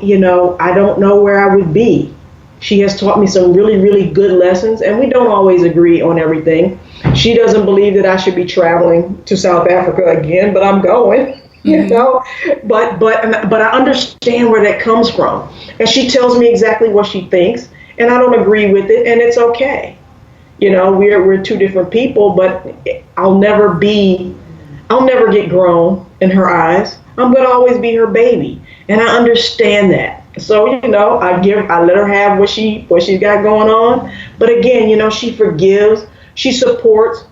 don't know where I would be. She has taught me some really, really good lessons, and we don't always agree on everything. She doesn't believe that I should be traveling to South Africa again, but I'm going. But I understand where that comes from. And she tells me exactly what she thinks, and I don't agree with it, and it's okay. We're two different people, but I'll never get grown in her eyes. I'm going to always be her baby, and I understand that. So, I let her have what she's got going on. But again, she forgives, she supports,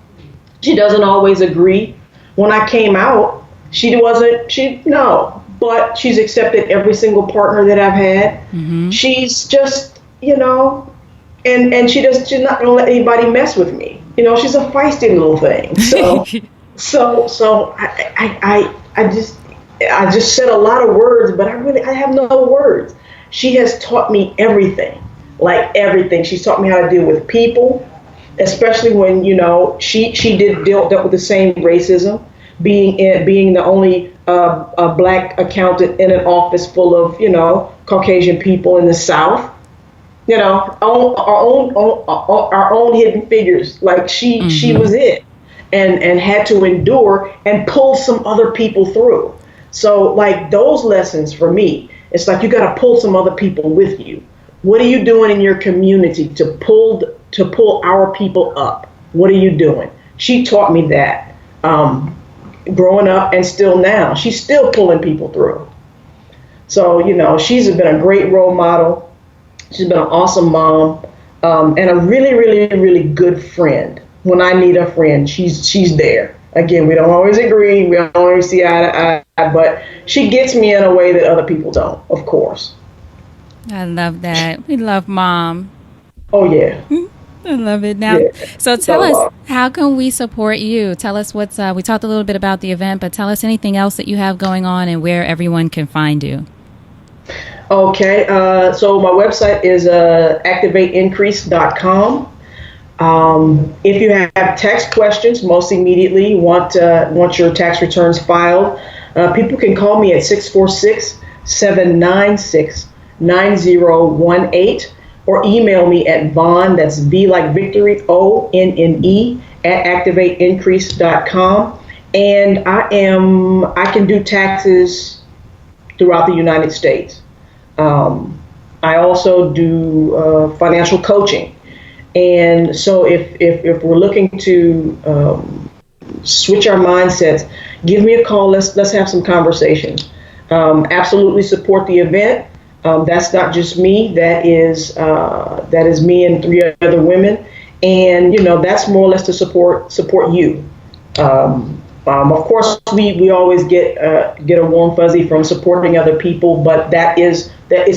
she doesn't always agree. When I came out, but she's accepted every single partner that I've had. Mm-hmm. She's just, she's not going to let anybody mess with me. She's a feisty little thing. So I just said a lot of words, but I have no words. She has taught me everything, like everything. She's taught me how to deal with people, especially when, she dealt with the same racism, being the only black accountant in an office full of, Caucasian people in the South. Our own hidden figures. Like she was it, and had to endure and pull some other people through. So like those lessons for me, it's like you got to pull some other people with you. What are you doing in your community to pull our people up? What are you doing? She taught me that growing up, and still now. She's still pulling people through. So, she's been a great role model. She's been an awesome mom, and a really, really, really good friend. When I need a friend, she's there. Again, we don't always agree. We don't always see eye to eye, but she gets me in a way that other people don't, of course. I love that. We love mom. Oh, yeah. I love it. Now, so tell us, how can we support you? Tell us what's, we talked a little bit about the event, but tell us anything else that you have going on and where everyone can find you. Okay, so my website is activateincrease.com. If you have tax questions, most immediately want your tax returns filed, people can call me at 646-796-9018 or email me at Vonne, that's V like victory, ONNE, at activateincrease.com. And I can do taxes throughout the United States. I also do financial coaching. And so if we're looking to switch our mindsets, give me a call. Let's have some conversations. Absolutely support the event. That's not just me. That is me and 3 other women. And that's more or less to support you. Of course, we always get a warm fuzzy from supporting other people, but it's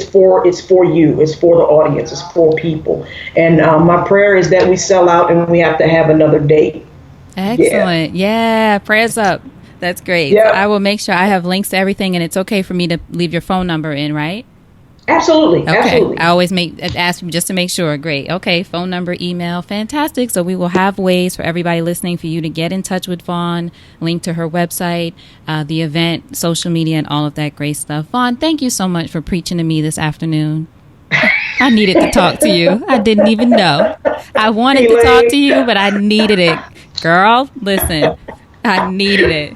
for you, it's for the audience, it's for people. And my prayer is that we sell out and we have to have another date. Excellent. Yeah, prayers up. That's great. Yep. So I will make sure I have links to everything, and it's okay for me to leave your phone number in, right? Absolutely. Okay. Absolutely. I always ask just to make sure. Great. Okay. Phone number, email. Fantastic. So we will have ways for everybody listening for you to get in touch with Vonne, link to her website, the event, social media, and all of that great stuff. Vonne, thank you so much for preaching to me this afternoon. I needed to talk to you. I didn't even know. I wanted to talk to you, but I needed it. Girl, listen, I needed it.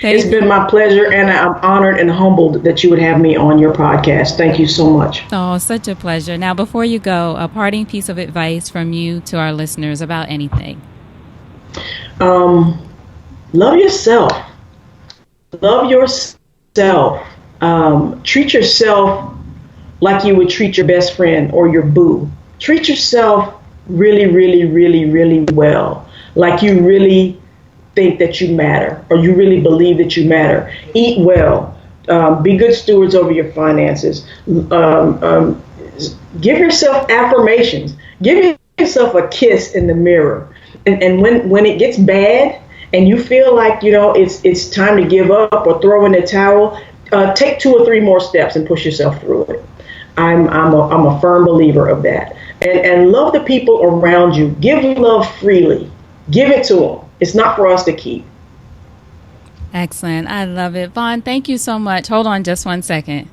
It's been my pleasure, and I'm honored and humbled that you would have me on your podcast. Thank you so much. Oh, such a pleasure. Now, before you go, a parting piece of advice from you to our listeners about anything. Love yourself. Love yourself. Treat yourself like you would treat your best friend or your boo. Treat yourself really, really, really, really well. Like you really think that you matter, or you really believe that you matter. Eat well. Be good stewards over your finances. Give yourself affirmations. Give yourself a kiss in the mirror. And when it gets bad and you feel like it's time to give up or throw in the towel, take 2 or 3 more steps and push yourself through it. I'm a firm believer of that. And love the people around you. Give love freely. Give it to them. It's not for us to keep. Excellent. I love it. Vonne, thank you so much. Hold on just 1 second.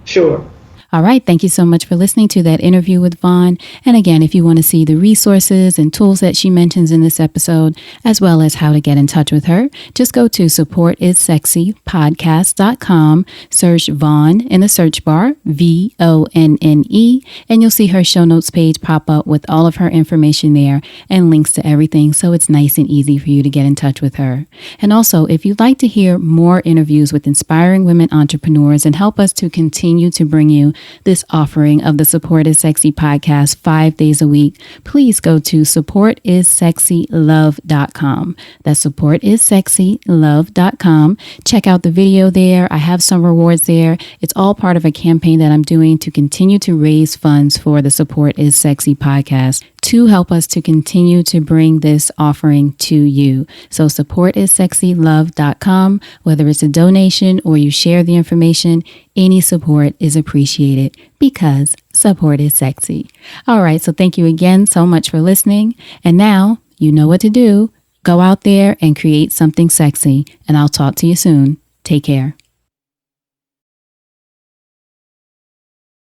Sure. All right. Thank you so much for listening to that interview with Vonne. And again, if you want to see the resources and tools that she mentions in this episode, as well as how to get in touch with her, just go to supportissexypodcast.com, search Vonne in the search bar, VONNE, and you'll see her show notes page pop up with all of her information there and links to everything. So it's nice and easy for you to get in touch with her. And also, if you'd like to hear more interviews with inspiring women entrepreneurs and help us to continue to bring you this offering of the Support is Sexy podcast 5 days a week, please go to supportissexylove.com. That's supportissexylove.com. Check out the video there. I have some rewards there. It's all part of a campaign that I'm doing to continue to raise funds for the Support is Sexy podcast to help us to continue to bring this offering to you. So supportissexylove.com, whether it's a donation or you share the information, any support is appreciated because support is sexy. All right. So thank you again so much for listening. And now you know what to do. Go out there and create something sexy, and I'll talk to you soon. Take care.